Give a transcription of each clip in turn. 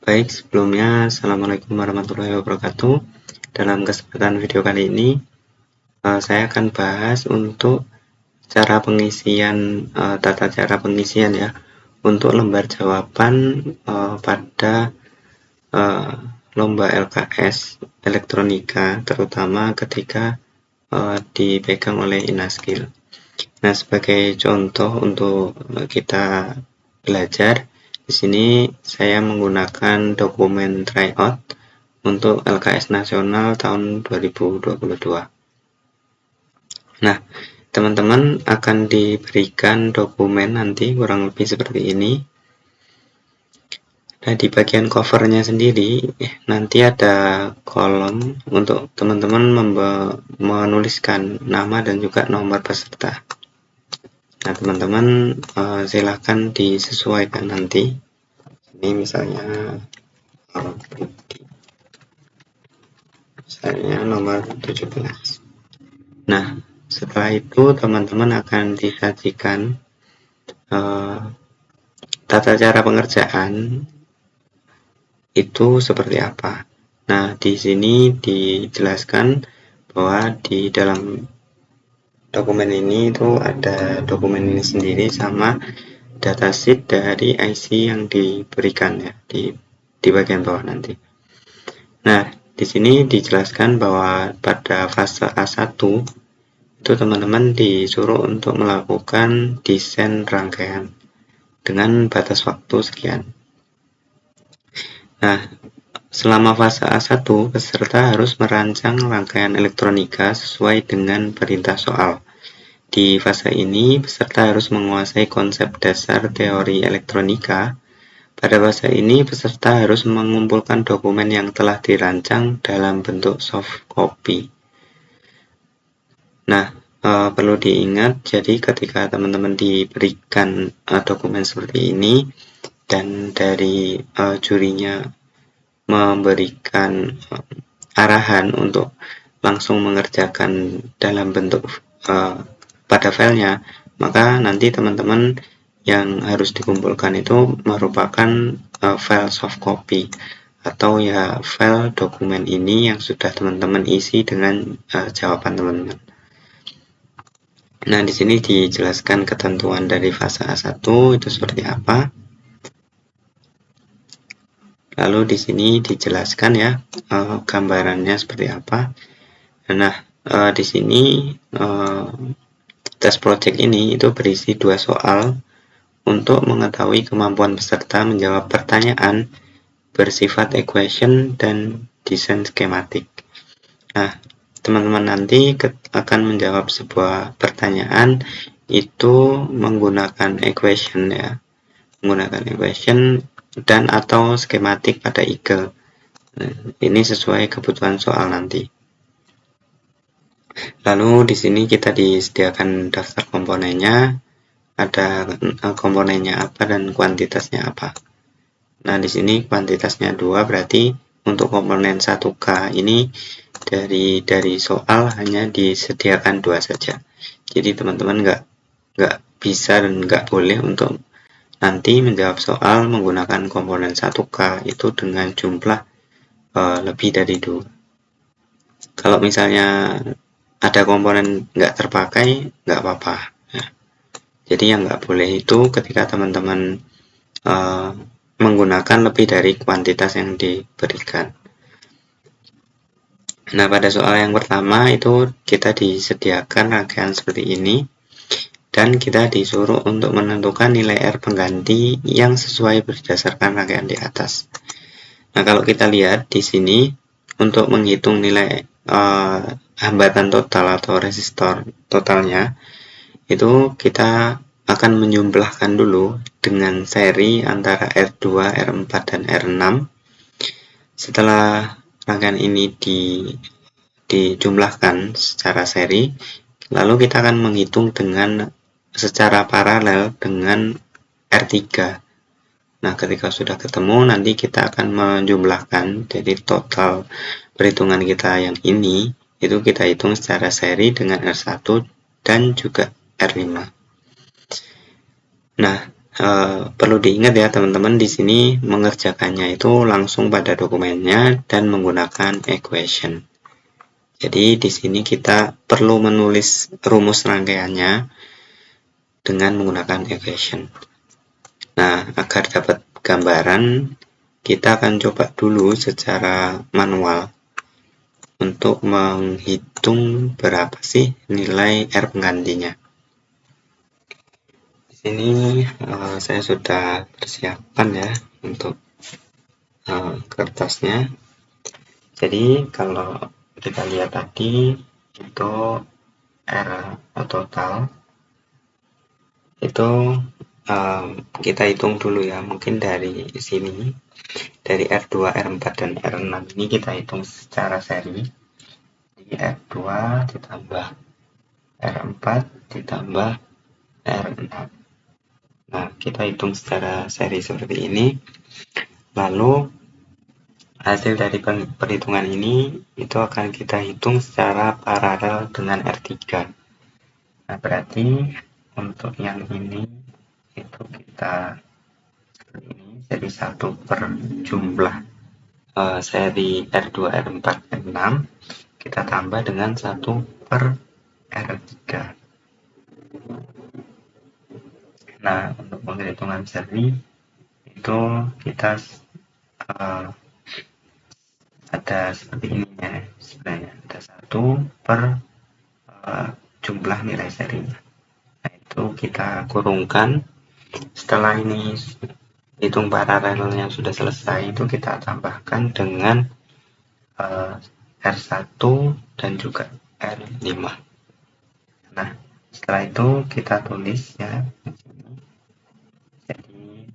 Baik, sebelumnya Assalamualaikum warahmatullahi wabarakatuh. Dalam kesempatan video kali ini, saya akan bahas untuk cara pengisian, tata cara pengisian ya, untuk lembar jawaban pada lomba LKS elektronika, terutama ketika dipegang oleh Inaskil. Nah, sebagai contoh untuk kita belajar, di sini saya menggunakan dokumen tryout untuk LKS nasional tahun 2022. Nah, teman-teman akan diberikan dokumen nanti kurang lebih seperti ini. Nah, di bagian covernya sendiri nanti ada kolom untuk teman-teman menuliskan nama dan juga nomor peserta. Nah, teman-teman silahkan disesuaikan nanti. Ini misalnya nomor 17. Nah, setelah itu teman-teman akan disajikan tata cara pengerjaan itu seperti apa. Nah, di sini dijelaskan bahwa di dalam dokumen ini itu ada dokumen ini sendiri sama datasheet dari IC yang diberikan ya di bagian bawah nanti. Nah, di sini dijelaskan bahwa pada fase A1 itu teman-teman disuruh untuk melakukan desain rangkaian dengan batas waktu sekian. Nah, selama fase A1, peserta harus merancang rangkaian elektronika sesuai dengan perintah soal. Di fase ini, peserta harus menguasai konsep dasar teori elektronika. Pada fase ini, peserta harus mengumpulkan dokumen yang telah dirancang dalam bentuk soft copy. Nah, perlu diingat, jadi ketika teman-teman diberikan dokumen seperti ini, dan dari jurinya memberikan arahan untuk langsung mengerjakan dalam bentuk pada filenya, maka nanti teman-teman yang harus dikumpulkan itu merupakan file soft copy atau ya file dokumen ini yang sudah teman-teman isi dengan jawaban teman-teman. Nah, di sini dijelaskan ketentuan dari fase A1 itu seperti apa. Lalu di sini dijelaskan ya gambarannya seperti apa. Nah, di sini tes project ini itu berisi 2 soal untuk mengetahui kemampuan peserta menjawab pertanyaan bersifat equation dan desain skematik. Nah, teman-teman nanti akan menjawab sebuah pertanyaan itu menggunakan equation ya, menggunakan equation dan atau skematik pada Eagle. Nah, ini sesuai kebutuhan soal nanti. Lalu di sini kita disediakan daftar komponennya, ada komponennya apa dan kuantitasnya apa. Nah, di sini kuantitasnya 2, berarti untuk komponen 1K ini dari soal hanya disediakan 2 saja. Jadi teman-teman nggak bisa dan nggak boleh untuk nanti menjawab soal menggunakan komponen 1K itu dengan jumlah lebih dari 2. Kalau misalnya ada komponen nggak terpakai, nggak apa-apa. Ya. Jadi yang nggak boleh itu ketika teman-teman menggunakan lebih dari kuantitas yang diberikan. Nah, pada soal yang pertama itu kita disediakan rangkaian seperti ini. Dan kita disuruh untuk menentukan nilai R pengganti yang sesuai berdasarkan rangkaian di atas. Nah, kalau kita lihat di sini untuk menghitung nilai hambatan total atau resistor totalnya, itu kita akan menjumlahkan dulu dengan seri antara R2, R4, dan R6. Setelah rangkaian ini dijumlahkan secara seri, lalu kita akan menghitung dengan secara paralel dengan R3. Nah, ketika sudah ketemu, nanti kita akan menjumlahkan, jadi total perhitungan kita yang ini, itu kita hitung secara seri dengan R1 dan juga R5. Nah, perlu diingat ya teman-teman, di sini mengerjakannya itu langsung pada dokumennya dan menggunakan equation. Jadi di sini kita perlu menulis rumus rangkaiannya dengan menggunakan equation. Nah, agar dapat gambaran, kita akan coba dulu secara manual untuk menghitung berapa sih nilai R penggantinya. Di sini saya sudah persiapkan ya untuk kertasnya. Jadi kalau kita lihat tadi itu R total itu kita hitung dulu ya, mungkin dari sini, dari R2, R4, dan R6 ini kita hitung secara seri. Jadi R2 ditambah R4 ditambah R6. Nah, kita hitung secara seri seperti ini. Lalu hasil dari perhitungan ini itu akan kita hitung secara paralel dengan R3. Nah, berarti untuk yang ini itu kita seperti ini, jadi 1 per jumlah seri R2, R4, R6 kita tambah dengan 1 per R3. Nah, untuk penghitungan seri itu kita ada seperti ini ya, sebenarnya ada 1 per jumlah nilai serinya. Nah, itu kita kurungkan. Setelah ini hitung paralelnya sudah selesai, itu kita tambahkan dengan R1 dan juga R5. Nah, setelah itu kita tulis ya. Jadi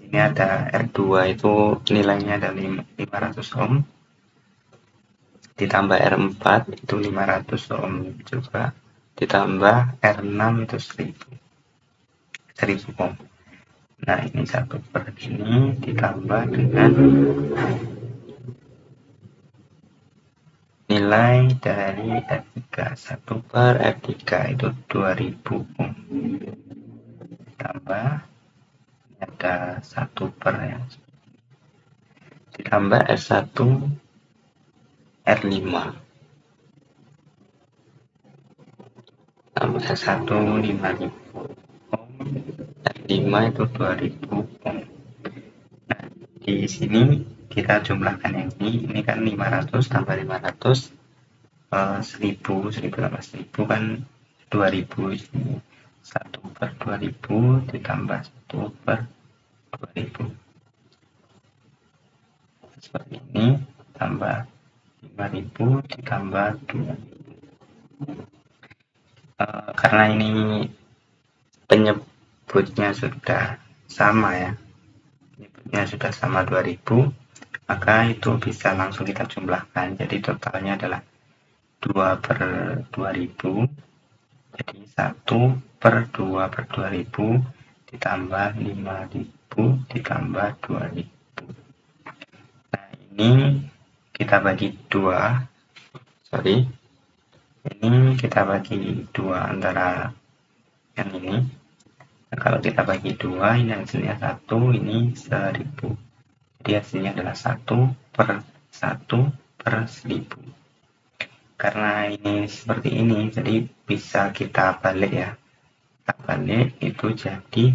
sini ada R2 itu nilainya ada 500 ohm. Ditambah R4 itu 500 ohm juga. Ditambah R6 itu 1000 ohm. Nah, ini 1 per ini ditambah dengan nilai dari R3. 1 per R3 itu 2000 ohm. Ditambah ada 1 per ya. Ditambah R1 R5. Tambah R1 5000 ohm. R5 itu 2000 ohm. Nah, di sini kita jumlahkan yang ini kan 500 tambah 500 1000 tambah 1000 kan 2000. 1 per 2000 ditambah 1 per 2000 seperti ini, tambah 5000 ditambah 2000. Karena ini penyebutnya sudah sama ya, penyebutnya sudah sama 2000, maka itu bisa langsung kita jumlahkan. Jadi totalnya adalah 2 per 2000, jadi 1 per 2 per 2000 ditambah 5000 ditambah 2000. Nah, ini kita bagi 2, ini kita bagi 2 antara yang ini. Nah, kalau kita bagi 2, ini hasilnya 1, ini 1000. Jadi hasilnya adalah 1 per 1 per 1000. Karena ini seperti ini, jadi bisa kita balik ya. Kita balik itu jadi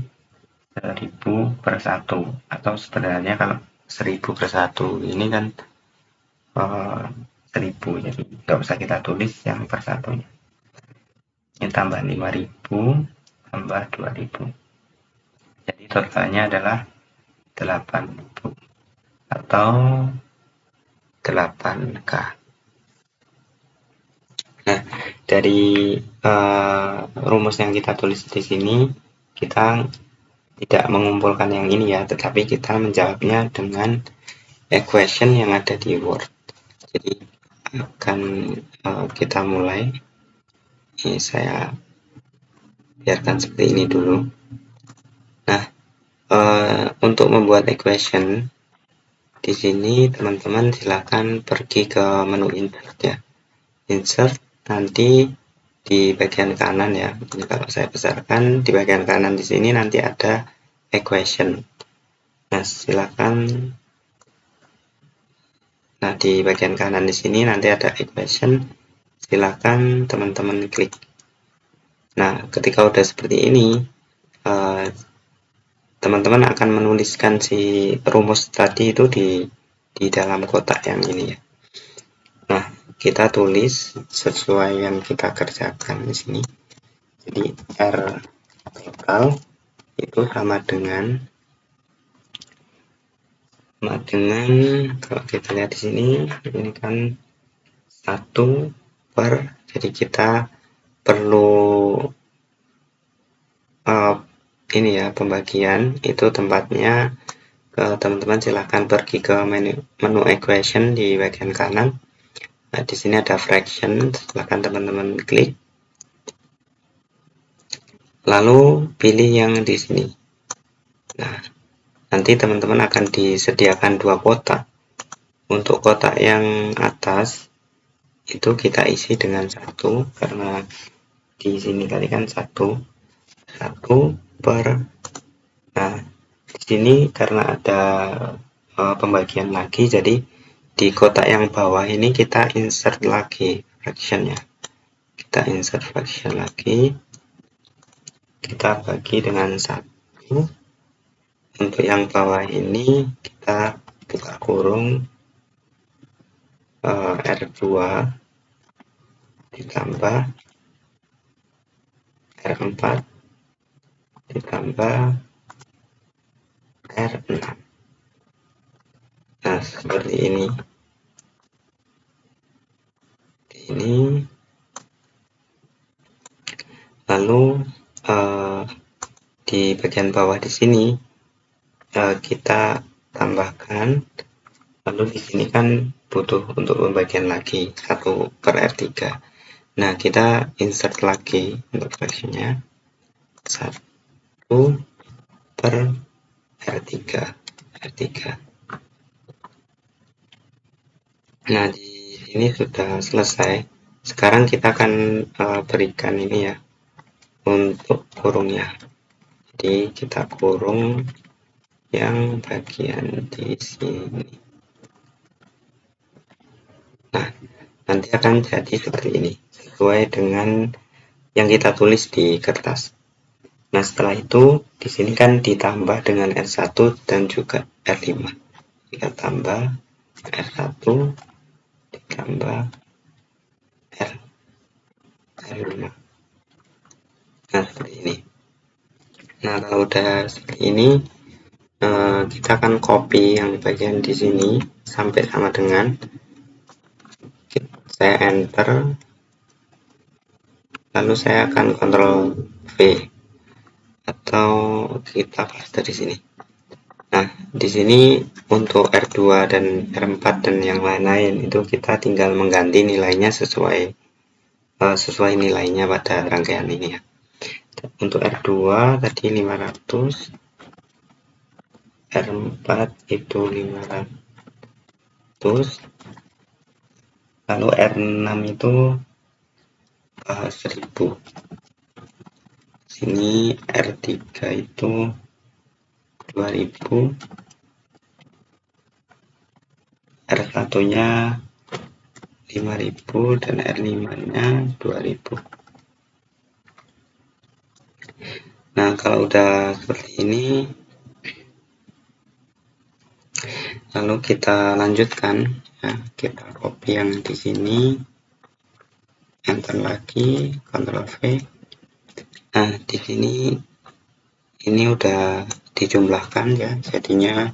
1000 per 1. Atau sebenarnya kalau 1000 per 1 ini kan 1000, jadi nggak usah kita tulis yang per satunya. Ini tambah 5000 tambah 2000. Jadi totalnya adalah 8000 atau 8K. Nah, dari rumus yang kita tulis di sini, kita tidak mengumpulkan yang ini ya, tetapi kita menjawabnya dengan equation yang ada di Word. Jadi akan kita mulai. Ini saya biarkan seperti ini dulu. Nah, untuk membuat equation di sini teman-teman silakan pergi ke menu insert ya. Insert, nanti di bagian kanan ya. Ini kalau saya besarkan di bagian kanan di sini nanti ada equation. Nah, silakan. Nah, di bagian kanan di sini nanti ada equation. Silakan teman-teman klik. Nah, ketika udah seperti ini, teman-teman akan menuliskan si rumus tadi itu di dalam kotak yang ini ya. Nah, kita tulis sesuai yang kita kerjakan di sini. Jadi R total itu sama dengan kalau kita lihat di sini ini kan 1 per, jadi kita perlu ini ya, pembagian itu tempatnya teman-teman silahkan pergi ke menu equation di bagian kanan. Nah, di sini ada fraction, silahkan teman-teman klik. Lalu pilih yang di sini. Nah, nanti teman-teman akan disediakan 2 kotak. Untuk kotak yang atas itu kita isi dengan 1 karena di sini tadi kan 1 per. Nah, di sini karena ada pembagian lagi, jadi di kotak yang bawah ini kita insert lagi fraction ya. Kita insert fraction lagi, kita bagi dengan 1. Untuk yang bawah ini kita buka kurung R2 ditambah R4 ditambah R6. Nah, seperti ini. Lalu di bagian bawah di sini kita tambahkan. Lalu di sini kan butuh untuk pembagian lagi 1 per R3. Nah, kita insert lagi untuk fractionnya 1 per R3. Nah, di sini sudah selesai. Sekarang kita akan berikan ini ya untuk kurungnya. Jadi kita kurung yang bagian di sini. Nah, nanti akan jadi seperti ini sesuai dengan yang kita tulis di kertas. Nah, setelah itu di sini kan ditambah dengan R1 dan juga R5. Kita tambah R1 ditambah R5. Nah, seperti ini. Nah, kalau udah seperti ini, kita akan copy yang bagian di sini sampai sama dengan, saya enter, lalu saya akan Ctrl V atau kita paste di sini. Nah, di sini untuk R2 dan R4 dan yang lain-lain itu kita tinggal mengganti nilainya sesuai nilainya pada rangkaian ini ya. Untuk R2 tadi 500, R4 itu 500, lalu R6 itu 1000. Sini R3 itu 2000, R1 nya 5000 dan R5 nya 2000. Nah, kalau udah seperti ini, lalu kita lanjutkan ya, kita copy yang di sini, enter lagi, Ctrl V. Nah, di sini ini udah dijumlahkan ya, jadinya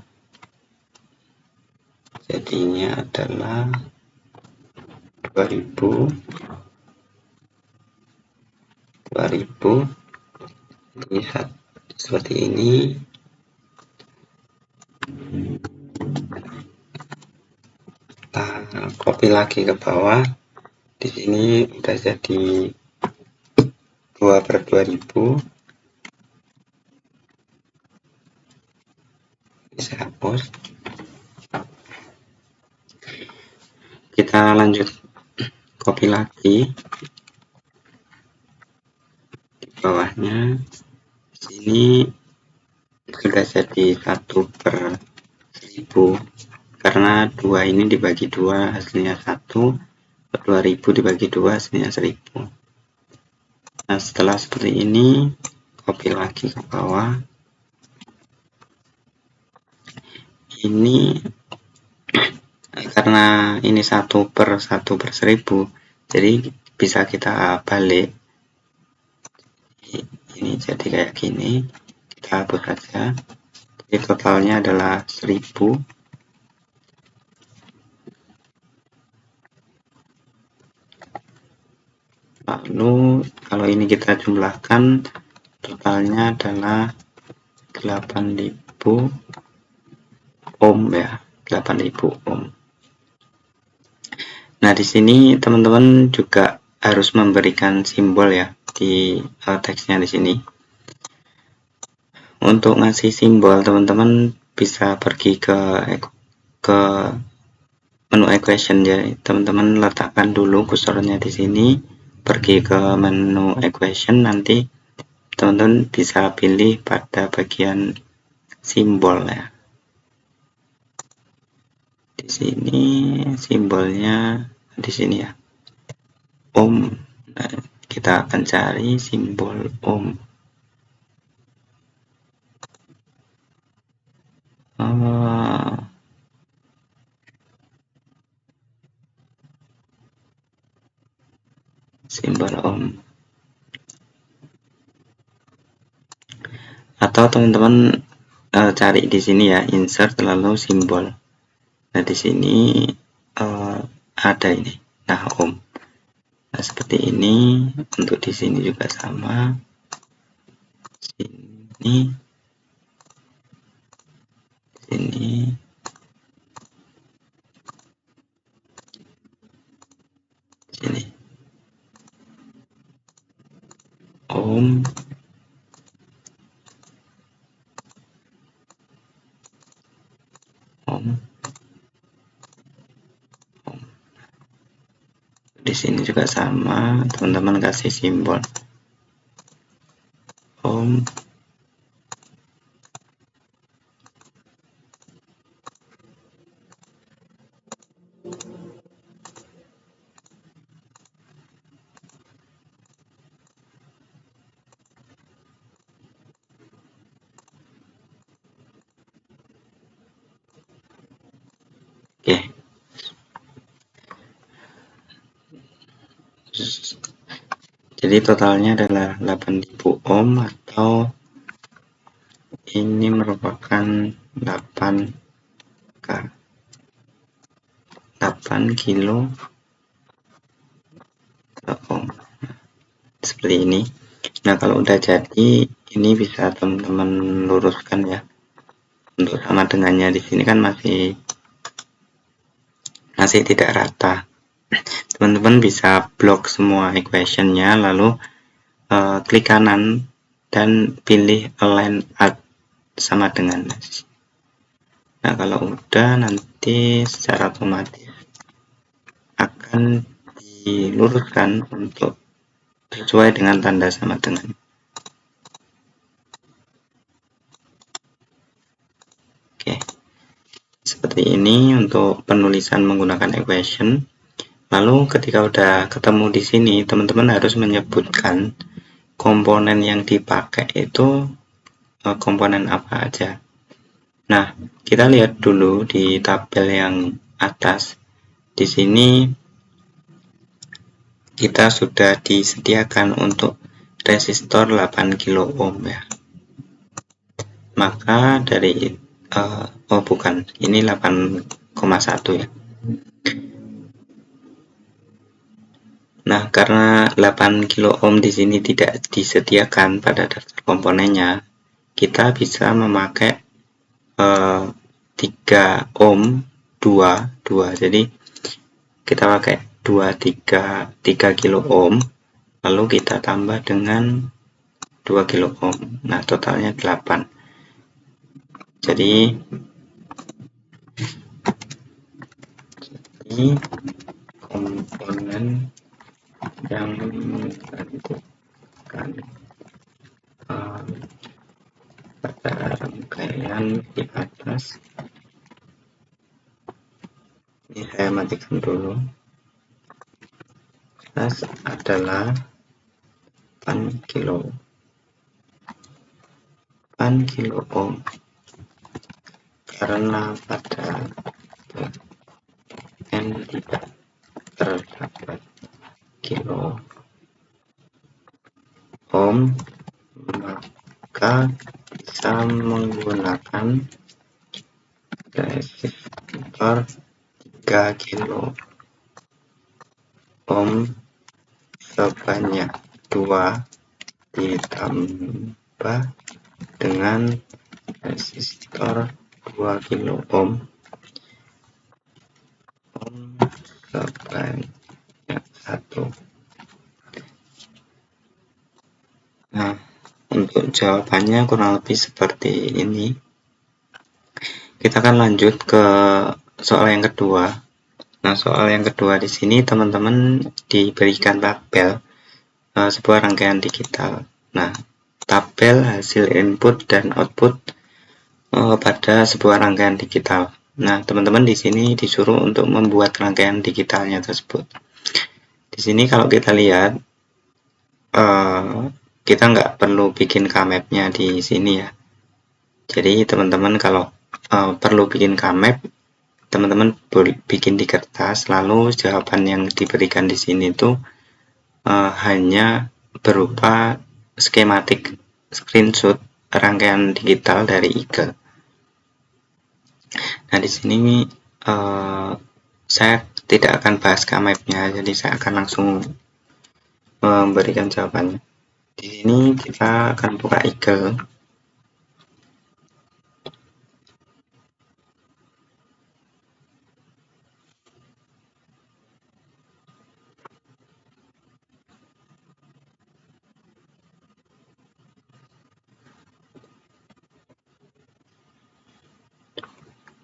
adalah 2000 lihat seperti ini. Kita copy lagi ke bawah. Di sini udah jadi 2 per 2000. Bisa hapus. Kita lanjut copy lagi di bawahnya. Di sini udah jadi 1/1000 karena 2 ini dibagi 2 hasilnya 1, 2000 dibagi 2 hasilnya 1000. Nah, setelah seperti ini, copy lagi ke bawah. Ini karena ini 1/1000, jadi bisa kita balik. Ini jadi kayak gini, kita hapus saja. Jadi totalnya adalah 1000. Lalu kalau ini kita jumlahkan, totalnya adalah 8000 ohm ya, 8000 ohm. Nah, di sini teman-teman juga harus memberikan simbol ya di teksnya di sini. Untuk ngasih simbol, teman-teman bisa pergi ke menu equation ya. Teman-teman letakkan dulu kursornya di sini, pergi ke menu equation, nanti teman-teman bisa pilih pada bagian simbol ya. Di sini simbolnya di sini ya, ohm. Nah, kita akan cari simbol ohm. Simbol ohm. Atau teman-teman cari di sini ya, insert lalu simbol. Nah, di sini ada ini. Nah, ohm. Nah, seperti ini. Untuk di sini juga sama. Sini. Sini. Sini. Ohm. Ohm. Di sini juga sama, teman-teman kasih simbol ohm. Oke. Jadi totalnya adalah 8000 ohm, atau ini merupakan 8 kilo ohm. Seperti ini. Nah, kalau udah jadi, ini bisa teman-teman luruskan ya. Untuk sama dengannya di sini kan masih tidak rata. Teman-teman bisa blok semua equationnya, lalu klik kanan dan pilih align at sama dengan. Nah, kalau udah, nanti secara otomatis akan diluruskan untuk sesuai dengan tanda sama dengan. Oke, seperti ini untuk penulisan menggunakan equation. Lalu ketika udah ketemu di sini, teman-teman harus menyebutkan komponen yang dipakai itu komponen apa aja. Nah, kita lihat dulu di tabel yang atas. Di sini kita sudah disediakan untuk resistor 8 kilo ohm ya. Maka dari oh bukan, ini 8,1 ya. Nah, karena 8 kilo ohm di sini tidak disediakan pada daftar komponennya, kita bisa memakai 3 ohm 2. Jadi kita pakai 3 kilo ohm, lalu kita tambah dengan 2 kilo ohm. Nah, totalnya 8. Jadi ini komponen yang menentukan pada rangkaian kelas. Ini saya matikan dulu. Kelas adalah 8 kilo ohm, karena pada N tidak terdapat kilo ohm, maka bisa menggunakan resistor 3 kilo ohm sebanyak 2 ditambah dengan resistor 2 kilo ohm sebanyak 1. Nah, untuk jawabannya kurang lebih seperti ini. Kita akan lanjut ke soal yang kedua. Nah, soal yang kedua di sini teman-teman diberikan tabel sebuah rangkaian digital. Nah, tabel hasil input dan output pada sebuah rangkaian digital. Nah, teman-teman di sini disuruh untuk membuat rangkaian digitalnya tersebut. Di sini kalau kita lihat, kita nggak perlu bikin K-map-nya di sini ya. Jadi teman-teman kalau perlu bikin K-map, teman-teman bikin di kertas, lalu jawaban yang diberikan di sini itu hanya berupa skematik screenshot rangkaian digital dari Eagle. Nah, di sini saya tidak akan bahas K-map-nya, jadi saya akan langsung memberikan jawabannya. Di sini kita akan buka Eagle.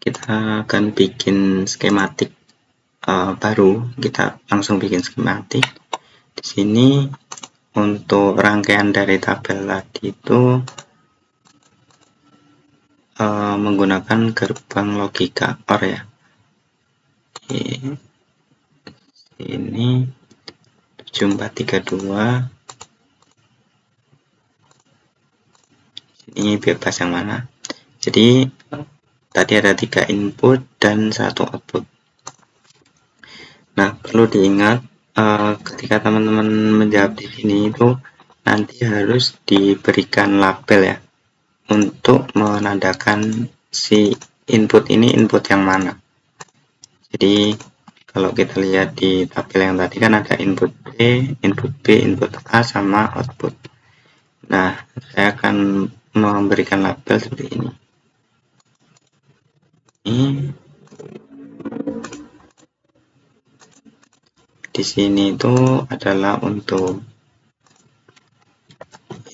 Kita akan bikin skematik baru. Kita langsung bikin skematik. Di sini untuk rangkaian dari tabel tadi itu menggunakan gerbang logika OR ya. Ini 7432. Ini bebas yang mana. Jadi tadi ada 3 input dan 1 output. Nah, perlu diingat ketika teman-teman menjawab di sini itu nanti harus diberikan label ya untuk menandakan si input ini input yang mana. Jadi kalau kita lihat di tabel yang tadi kan ada input B, input A sama output. Nah, saya akan memberikan label seperti ini. Di sini itu adalah untuk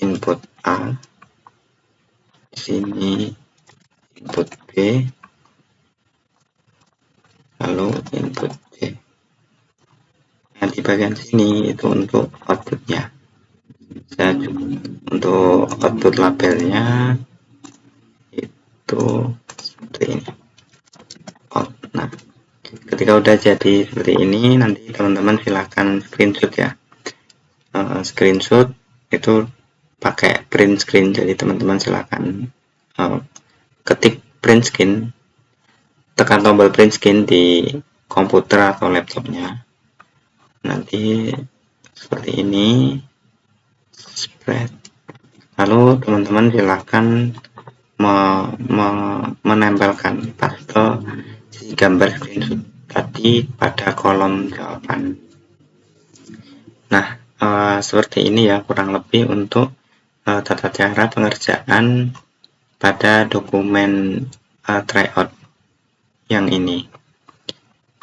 input A, di sini input B, lalu input C. Nah, di bagian sini itu untuk outputnya. Saya untuk output labelnya itu seperti ini. Nah, ketika udah jadi seperti ini, nanti teman-teman silahkan screenshot ya. Screenshot itu pakai print screen, jadi teman-teman silahkan ketik print screen, tekan tombol print screen di komputer atau laptopnya. Nanti seperti ini, spread. Lalu teman-teman silahkan menempelkan paste si gambar screenshot tadi pada kolom jawaban. Nah, seperti ini ya kurang lebih untuk tata cara pengerjaan pada dokumen tryout yang ini.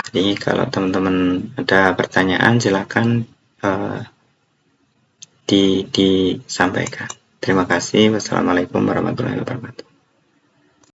Jadi kalau teman-teman ada pertanyaan silakan disampaikan. Terima kasih. Wassalamualaikum warahmatullahi wabarakatuh.